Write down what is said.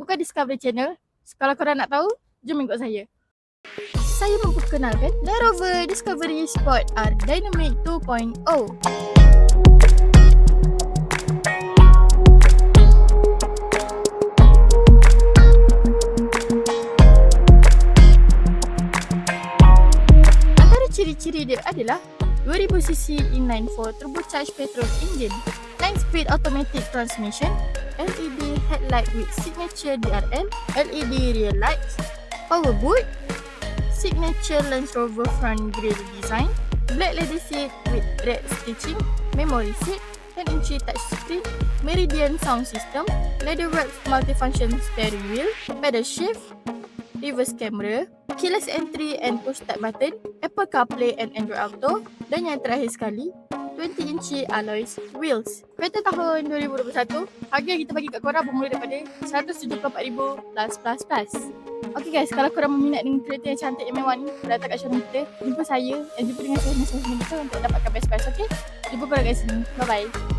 bukan Discovery Channel. Kalau korang nak tahu, jom ikut saya. Saya memperkenalkan Land Rover Discovery Sport R Dynamic 2.0. Antara ciri-ciri dia adalah 2000cc inline 4 turbocharged petrol engine, 9-speed automatic transmission, LED headlight with signature DRL, LED rear lights, power boot, signature Land Rover front grille design, black leather seat with red stitching, memory seat, 10-inch touchscreen, Meridian sound system, leatherworks multifunction steering wheel, pedal shift, reverse camera, keyless entry and push start button, Apple CarPlay and Android Auto, dan yang terakhir sekali, 20-inch alloys wheels. Kereta tahun 2021, harga yang kita bagi kat korang bermula daripada RM174,000 plus. Okay guys, kalau korang berminat dengan kereta yang cantik yang mewah ni, datang kat showroom kita, jumpa saya dan jumpa dengan showroom kita untuk dapatkan best price, okay? Jumpa korang kat sini. Bye bye.